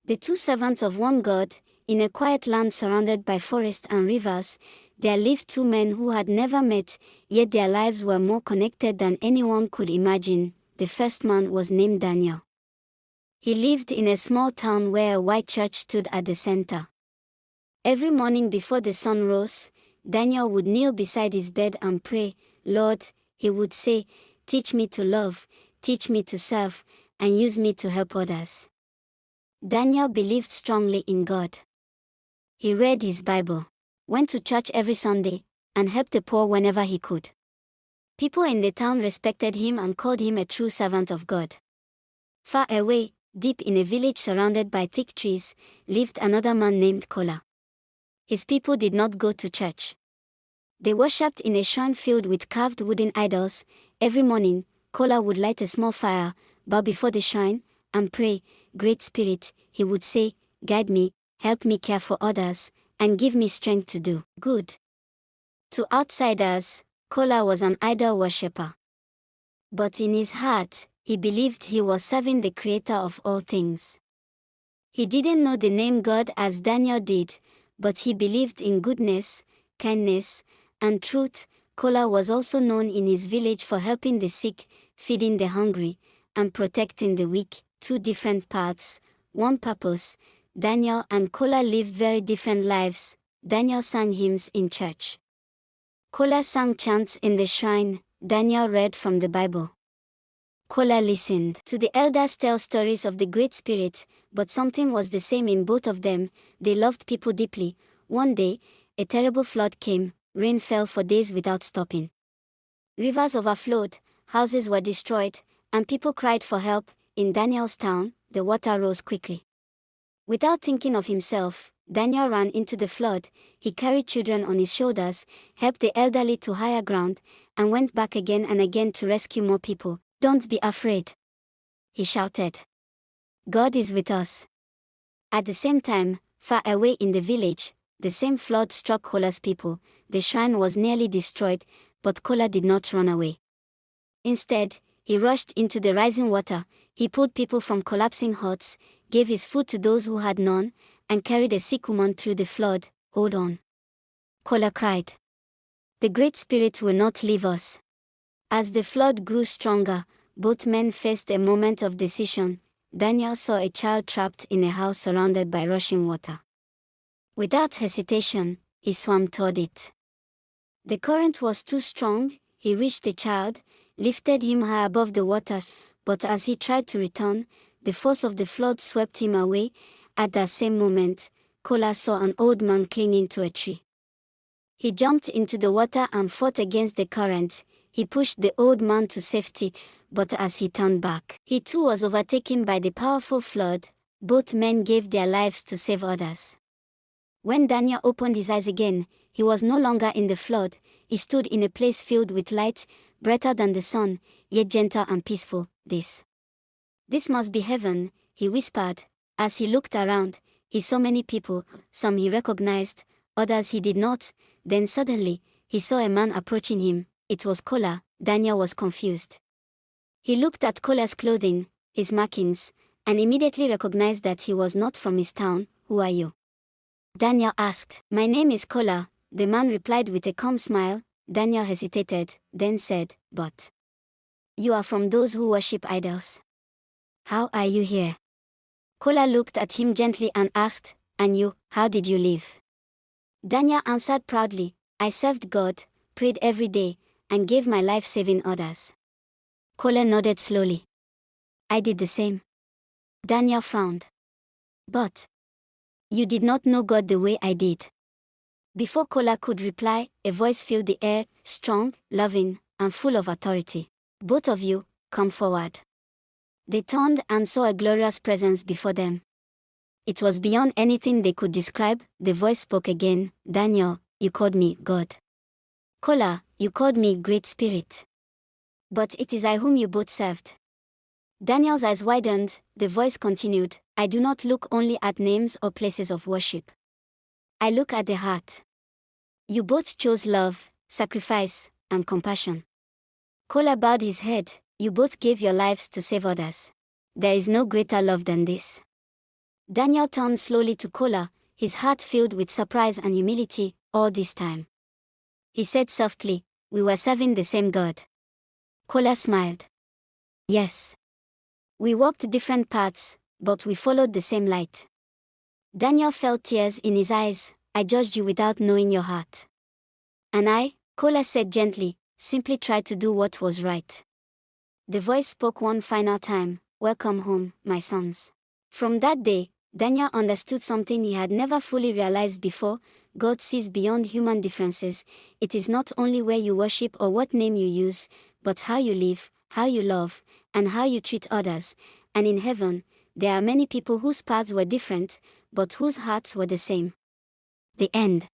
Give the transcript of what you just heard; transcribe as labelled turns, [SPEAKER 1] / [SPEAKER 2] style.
[SPEAKER 1] The two servants of one God, in a quiet land surrounded by forests and rivers, there lived two men who had never met, yet their lives were more connected than anyone could imagine. The first man was named Daniel. He lived in a small town where a white church stood at the center. Every morning before the sun rose, Daniel would kneel beside his bed and pray. "Lord," he would say, "teach me to love, teach me to serve, and use me to help others." Daniel believed strongly in God. He read his Bible, went to church every Sunday, and helped the poor whenever he could. People in the town respected him and called him a true servant of God. Far away, deep in a village surrounded by thick trees, lived another man named Kola. His people did not go to church. They worshipped in a shrine filled with carved wooden idols. Every morning, Kola would light a small fire, bow before the shrine, and pray. "Great Spirit," he would say, "guide me, help me care for others, and give me strength to do good." To outsiders, Kola was an idol worshipper. But in his heart, he believed he was serving the Creator of all things. He didn't know the name God as Daniel did, but he believed in goodness, kindness, and truth. Kola was also known in his village for helping the sick, feeding the hungry, and protecting the weak. Two different paths, one purpose. Daniel and Kola lived very different lives. Daniel sang hymns in church. Kola sang chants in the shrine. Daniel read from the Bible. Kola listened to the elders tell stories of the Great Spirit, but something was the same in both of them. They loved people deeply. One day, a terrible flood came. Rain fell for days without stopping. Rivers overflowed, houses were destroyed, and people cried for help. In Daniel's town, the water rose quickly. Without thinking of himself, Daniel ran into the flood. He carried children on his shoulders, helped the elderly to higher ground, and went back again and again to rescue more people. "Don't be afraid," he shouted. "God is with us." At the same time, far away in the village, the same flood struck Kola's people. The shrine was nearly destroyed, but Kola did not run away. Instead, he rushed into the rising water. He pulled people from collapsing huts, gave his food to those who had none, and carried a sick woman through the flood. "Hold on," Kola cried. "The Great Spirit will not leave us." As the flood grew stronger, both men faced a moment of decision. Daniel saw a child trapped in a house surrounded by rushing water. Without hesitation, he swam toward it. The current was too strong. He reached the child, lifted him high above the water, but as he tried to return, the force of the flood swept him away. At that same moment, Kola saw an old man clinging to a tree. He jumped into the water and fought against the current. He pushed the old man to safety, but as he turned back, he too was overtaken by the powerful flood. Both men gave their lives to save others. When Daniel opened his eyes again, he was no longer in the flood. He stood in a place filled with light, brighter than the sun, yet gentle and peaceful. This must be heaven," he whispered. As he looked around, he saw many people. Some he recognized, others he did not. Then suddenly, he saw a man approaching him. It was Kola. Daniel was confused. He looked at Kola's clothing, his markings, and immediately recognized that he was not from his town. "Who are you?" Daniel asked. "My name is Kola," the man replied with a calm smile. Daniel hesitated, then said, "But you are from those who worship idols. How are you here?" Kola looked at him gently and asked, "And you, how did you live?" Daniel answered proudly, "I served God, prayed every day, and gave my life saving others." Kola nodded slowly. "I did the same." Daniel frowned. "But you did not know God the way I did." Before Kola could reply, a voice filled the air, strong, loving, and full of authority. "Both of you, come forward." They turned and saw a glorious presence before them. It was beyond anything they could describe. The voice spoke again. "Daniel, you called me God. Kola, you called me Great Spirit. But it is I whom you both served." Daniel's eyes widened. The voice continued, "I do not look only at names or places of worship. I look at the heart. You both chose love, sacrifice, and compassion." Kola bowed his head. "You both gave your lives to save others. There is no greater love than this." Daniel turned slowly to Kola, his heart filled with surprise and humility. All this time, he said softly, "We were serving the same God." Kola smiled. "Yes. We walked different paths, but we followed the same light." Daniel felt tears in his eyes. "I judged you without knowing your heart. And I," Kola said gently, "simply tried to do what was right." The voice spoke one final time, "Welcome home, my sons." From that day, Daniel understood something he had never fully realized before: God sees beyond human differences. It is not only where you worship or what name you use, but how you live, how you love, and how you treat others. And in heaven, there are many people whose paths were different, but whose hearts were the same. The end.